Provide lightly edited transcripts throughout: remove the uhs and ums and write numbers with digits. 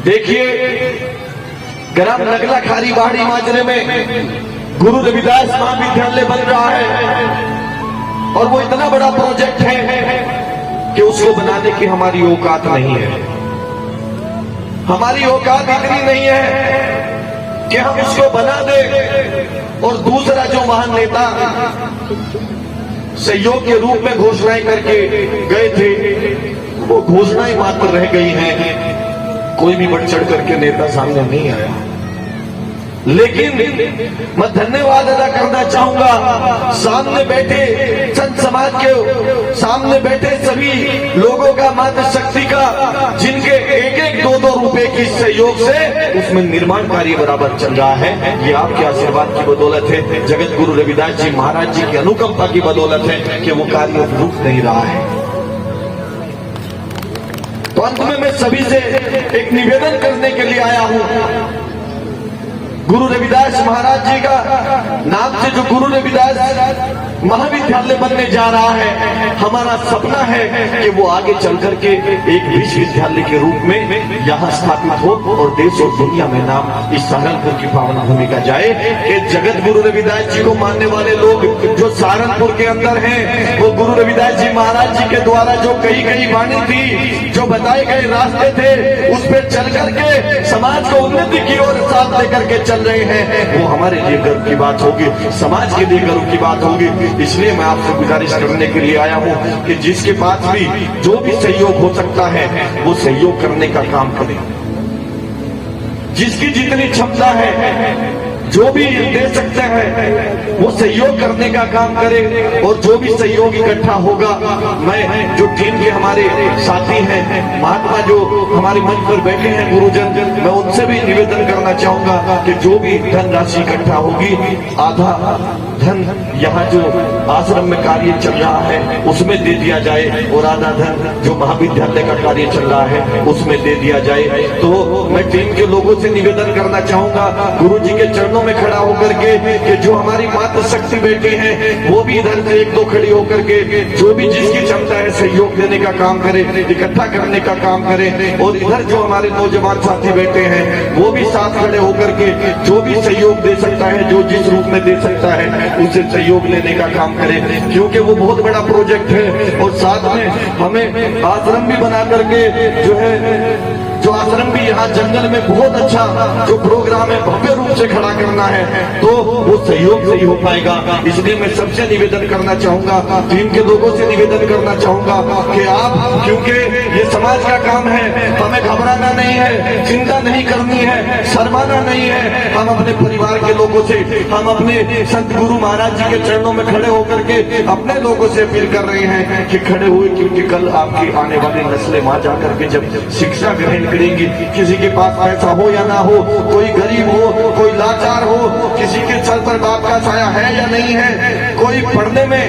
देखिए, ग्राम नगला खारी बाड़ी माजरे में गुरु रविदास महाविद्यालय बन रहा है और वो इतना बड़ा प्रोजेक्ट है कि उसको बनाने की हमारी औकात नहीं है। हमारी औकात इतनी नहीं है कि हम उसको बना दें और दूसरा जो महान नेता सहयोग के रूप में घोषणाएं करके गए थे वो घोषणाएं मात्र रह गई हैं। कोई भी बढ़ चढ़ करके नेता सामने नहीं आया। लेकिन मैं धन्यवाद अदा करना चाहूंगा सामने बैठे संत समाज के, सामने बैठे सभी लोगों का, मातृशक्ति का, जिनके एक एक दो दो रुपए की सहयोग से उसमें निर्माण कार्य बराबर चल रहा है। ये आपके आशीर्वाद की बदौलत है, जगत गुरु रविदास जी महाराज जी की अनुकंपा की बदौलत है कि वो कार्य रुक नहीं रहा है। तो अंत में मैं सभी से एक निवेदन करने के लिए आया हूं। गुरु रविदास महाराज जी का नाम से जो गुरु रविदास महाविद्यालय बनने जा रहा है, हमारा सपना है कि वो आगे चल करके एक विश्वविद्यालय के रूप में यहाँ स्थापित हो और देश और दुनिया में नाम इस सहारनपुर की पावन भूमि का जाए कि जगत गुरु रविदास जी को मानने वाले लोग जो सहारनपुर के अंदर हैं, वो गुरु रविदास जी महाराज जी के द्वारा जो कही गई वाणी थी, जो बताए गए रास्ते थे, उस पर चल करके समाज को उन्नति की ओर साथ लेकर के चल रहे हैं, वो हमारे लिए गर्व की बात होगी, समाज के लिए गर्व की बात होगी। इसलिए मैं आपसे गुजारिश करने के लिए आया हूं कि जिसके पास भी जो भी सहयोग हो सकता है वो सहयोग करने का काम करें। जिसकी जितनी क्षमता है, जो भी दे सकते हैं वो सहयोग करने का काम करे और जो भी सहयोग इकट्ठा होगा, मैं जो टीम के हमारे साथी हैं, महात्मा जो हमारे मंच पर बैठे हैं, गुरुजन, मैं उनसे भी निवेदन करना चाहूंगा कि जो भी धनराशि इकट्ठा होगी, आधा धन यहाँ जो आश्रम में कार्य चल रहा है उसमें दे दिया जाए और आधा धन जो महाविद्यालय का कार्य चल रहा है उसमें दे दिया जाए। तो मैं टीम के लोगों से निवेदन करना चाहूंगा गुरु जी के चरणों में खड़ा होकर के कि जो हमारी मातृशक्ति बेटी हैं वो भी इधर से एक दो खड़ी होकर के जो भी जिसकी क्षमता है सहयोग देने का काम करे, इकट्ठा करने का काम करे। और इधर जो हमारे नौजवान साथी बैठे हैं वो भी साथ खड़े होकर के जो भी सहयोग दे सकता है, जो जिस रूप में दे सकता है उसे सहयोग लेने का काम करे, क्योंकि वो बहुत बड़ा प्रोजेक्ट है। और साथ में हमें आश्रम भी बना करके जो आश्रम भी यहाँ जंगल में बहुत अच्छा जो प्रोग्राम है भव्य रूप से खड़ा करना है, तो वो सहयोग से ही हो पाएगा। इसलिए मैं सबसे निवेदन करना चाहूंगा, टीम के लोगों से निवेदन करना चाहूंगा कि आप, क्योंकि ये समाज का काम है, हमें घबराना नहीं है, चिंता नहीं करनी है, शर्माना नहीं है। हम अपने परिवार के लोगों से, हम अपने संत गुरु महाराज जी के चरणों में खड़े होकर के अपने लोगों से अपील कर रहे हैं कि खड़े हुए, क्योंकि कल आपकी आने वाली नस्लें वहां जाकर के जब शिक्षा ग्रहण करेंगी, किसी के पास पैसा हो या ना हो, कोई गरीब हो, कोई लाचार हो, किसी के सर पर बाप का साया है या नहीं है, कोई पढ़ने में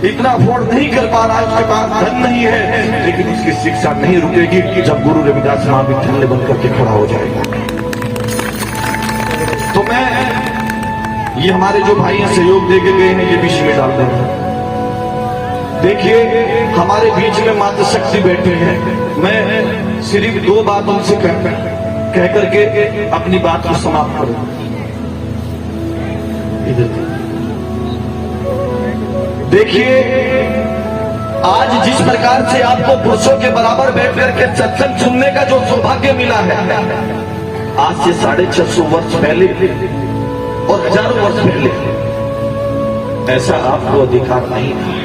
इतना अफोर्ड नहीं कर पा रहा, उसके पास धन नहीं है, लेकिन उसकी शिक्षा नहीं रुकेगी जब गुरु रविदास महाविद्यालय बनकर के खड़ा हो जाएगा। तो मैं ये हमारे जो भाई सहयोग दे के गए हैं ये विषय में डाल रहे हैं। देखिए, हमारे बीच में मातृशक्ति बैठे हैं। मैं सिर्फ दो बात उनसे कह करके अपनी बात को समाप्त करूं। देखिए, आज जिस प्रकार से आपको पुरुषों के बराबर बैठ करके सत्संग सुनने का जो सौभाग्य मिला है, आज से 650 वर्ष पहले और हजारों वर्ष पहले ऐसा आपको अधिकार नहीं था।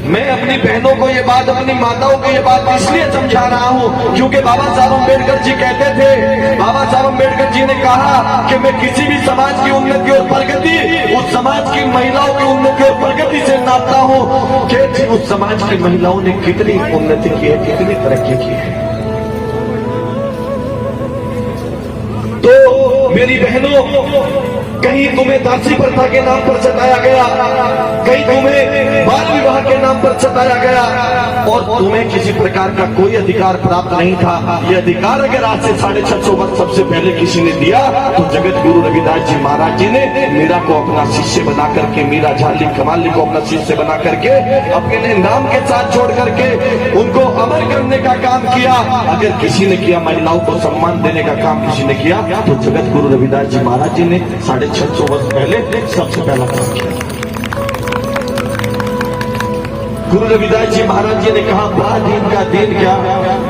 मैं अपनी बहनों को ये बात, अपनी माताओं को ये बात इसलिए समझा रहा हूं क्योंकि बाबा साहब अम्बेडकर जी कहते थे, बाबा साहब अम्बेडकर जी ने कहा कि मैं किसी भी समाज की उन्नति और प्रगति उस समाज की महिलाओं की उन्नति और प्रगति से नापता हूं कि उस समाज की महिलाओं ने कितनी उन्नति की है, कितनी तरक्की की है। तो मेरी बहनों, कहीं तुम्हें दासी प्रथा के नाम पर सताया गया, कहीं तुम्हें बाल विवाह के नाम पर सताया गया, और तुम्हें किसी प्रकार का कोई अधिकार प्राप्त नहीं था। यह अधिकार अगर आज से 650 वर्ष सबसे पहले किसी ने दिया तो जगत गुरु रविदास जी महाराज जी ने मीरा को अपना शिष्य बना करके, मीरा झाली कमाली को अपना शिष्य बना करके अपने नाम के साथ जोड़ करके उनको अमर करने का काम किया। अगर किसी ने किया, महिलाओं को सम्मान देने का काम किसी ने किया, तो जगत गुरु रविदास जी महाराज जी ने 650 वर्ष पहले सबसे पहला काम किया। गुरु रविदास जी महाराज जी ने कहा, पराधीन का दीन क्या,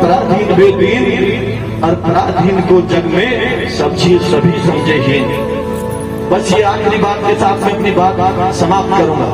पराधीन बेदीन, और पराधीन को जग में सभी समझे हीन। बस ये आखिरी बात के साथ मैं अपनी बात समाप्त करूंगा।